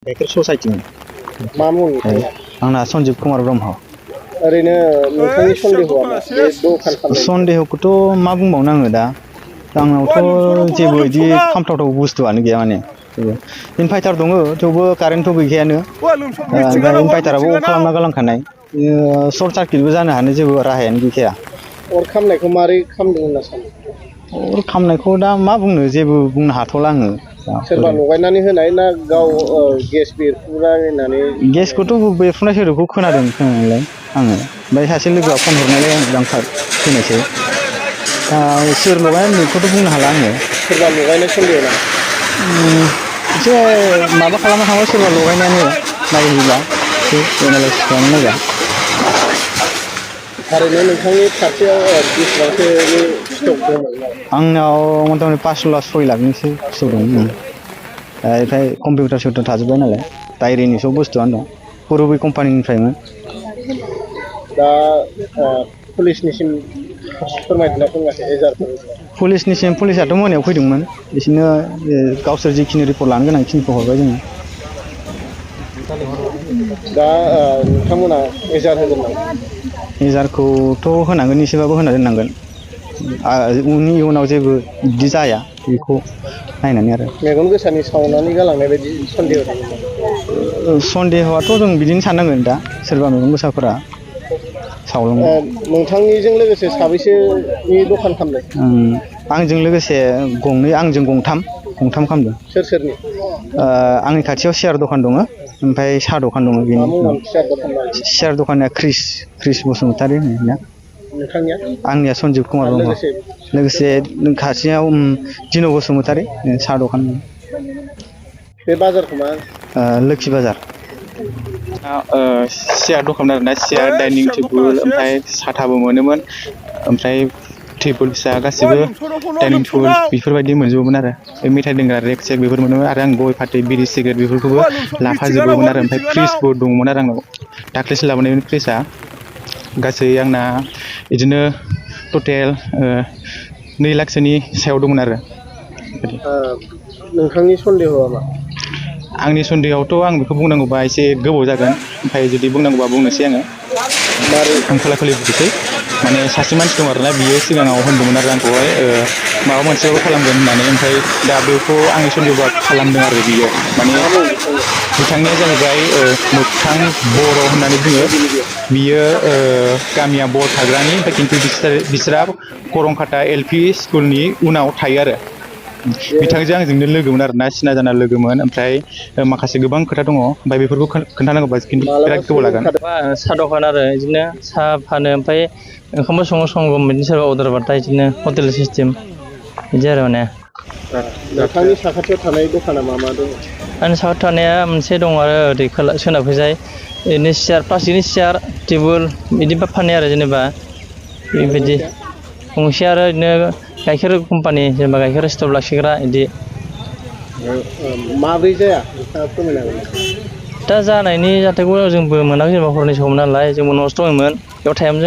गाइखेर ससाइटिमोन। मा मुं नोंथांना? आंना सन्जिब कुमार ब्रह्म। ओरैनो नोंथांनि सन्देहआ मा बे दखान खालामनायनि? सन्देहखौथ' मा बुंबावनो आङो दा आंनावथ' जेबो इदि खामथावथाव बुस्थुआनो गैया माने जेबो इनभाइटार दङ थेवबो कारेन्टथ' गैखायानो ओमफ्राय इनभाइटाराबो अफ खालामना गालांखानाय सर्ट सार्किटबो जानो हानो जेबो राहायानो गैखाया। अर खामनायखौ मारै खामदों होनना सानो? अर खामनायखौ दा मा बुंनो जेबो बुंनो हाथ'ला आङो। सोरबा लगायनानै होनाय ना गाव गेस बेरफुलायनानै? गेसखौथ' बेरफुनाय सोदोबखौ खोनादों खोनानायालाय आङो ओमफ्राय सासे लोगोआ फन हरनायलाय आं फैनायसै दा सोर लगायनानै बेखौथ' बुंनो हाला आङो। सोरबा लगायनाय सन्देह नामा? एसे माबा खालामना थांबाय सोरबा लगायनायानो नायोब्ला एसे एनालाइसिस खालामना नायबा। थारैनो नोंथांनि खाथियाव बेसेबांसोनि स्टक दंमोन? आंनाव मथा मथि 5 लाख 6 लाखनिसो स्टक दं। ओमफ्राय कम्पिउटार सिउटार थाजोब्बाय नालाय डायरिनि सब बुस्थुआनो दं पुरुबि कम्पानिनिफ्रायमोन। दा पुलिसनिसिम फोरमायदोंना फोरमायाखै एजारखौ? पुलिसाथ' मोनायाव फैदोंमोन बिसोरनो गावसोर जिखिनि रिपर्ट लानो गोनां खिनिखौ हरबाय जोङो। दा नोंथांमोना एजार होगोन नामा? एजारखौथ' होनांगोन एसेबाबो होना दोननांगोन इयुनाव जेबो बिदि जाया बेखौ नायनानै आरो। मेगन गोसानि सावनानै गालांनाय बायदि सन्देह दं नामा? सन्देहआथ' जों बिदिनो साननांगोन दा सोरबा मेगन गोसाफोरा सावलांनाय। नोंथांनिजों लोगोसे साबैसेनि दखान खालामदों? आंजों लोगोसे गंनै आंजों गंथाम खालामदों। सोर सोरनि? आंनि खाथियाव सियार दखान दङ ओमफ्राय साहा दखान दङ मा बेनि मुंमोन उनाव सियार दखाना? सियार दखाना क्रिस बसुमतारी होनना। नोंथांनिया? आंनिया सन्जिब कुमार आरो ब्रह्म। लोगोसे खाथियाव दिनु बसुमतारी साहा दखान। बे बाजारखौ मा? लोखि बाजार। सियार दखान आरोना सियार डाइनिं टेबोल ओमफ्राय साथाबो मोनोमोन ओमफ्राय टेबोल फिसा गासिबो डाइनिं टेबोल बेफोरबायदि मोनजोबोमोन आरो मेथाइ दोनग्रा रेक सेक बेफोर मोनोमोन आरो आं गय फाथै बिरि सिगारेट बेफोरखौबो लाफाजोबोमोन आरो ओमफ्राय फ्रिजबो दंमोन आरो आंनाव दाख्लैसो लाबोनायमोन फ्रिजआ गासै आंना बिदिनो टटेल 2 लाखसोनि सायाव दंमोन आरो। नोंथांनि सन्देहआ मा? आंनि सन्देहआवथ' आं बेखौ बुंनांगौबा एसे गोबाव जागोन ओमफ्राय जुदि बुंनांगौबा बुंनोसै आङो। आं खोला खोलि बुंसै माने सासे मानसि दं आरोना बियो सिगाङाव होनदोंमोन आरो आंखौहाय माबा मोनसेबाबो खालामगोन होननानै ओमफ्राय दा बेखौ आंनि सन्देहबा खालामदों आरो बियो माने बिथांनिया जाहैबाय मोगथां बर' होननानै बुङो बियो गामिया बर थाग्रानि ओमफ्राय खिन्थु बिसोरा करंखाता LP स्कुलनि उनाव थायो आरो बिथांजों आंजोंनो लोगोमोन आरोना सिना जाना लोगोमोन ओमफ्राय माखासे गोबां खोथा दङ ओमफ्राय बेफोरखौ खोन्थानांगौबा खिन्थु बिराद गोबाव लागोन। साहा दखान आरो बिदिनो साहा फानो ओमफ्राय ओंखामबो सङो बिदिनो सोरबा अर्दार बाथाय बिदिनो हटेल सिस्टेम बिदि आरो माने। नोंथांनि साखाथियाव थानाय दखाना मा मा दङ? आंनि साखाथियाव थानाया मोनसे दङ आरो ओरै सोनाबखैजाय ओरैनो सियार प्लास्टिकनि सियार टेबोल बिदि फानो आरो जेनेबा बेबायदि गंसे आरो बिदिनो गाइखेर कम्पानि जेनेबा गाइखेर स्टक लाखिग्रा बिदि। माब्रै जाया नोंथाङा फोरमायनो हागोन नामा? दा जानायनि जाथायखौ जोंबो मोनाखै जेनेबा हरनि समाव नालाय जोंबो न'आवसो दङमोन बेयाव थायामोन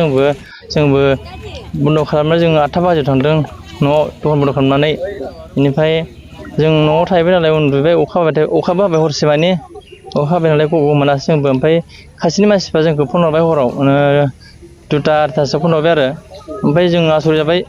जोंबो बन्द' खालामनानै जोङो 8 बाजियाव थांदों न'आव दखान बन्द' खालामनानै बेनिफ्राय जों न'आव थाहैबाय नालाय उन्दुबाय अखाबो हाबाय हरसे मानि अखा हाबाय नालाय गबो मोनासै जोंबो ओमफ्राय खाथिनि मानसिफ्रा जोंखौ फन हरबाय हराव 2ता 3तासोआव फन हरबाय आरो ओमफ्राय जों आसुरित जाबाय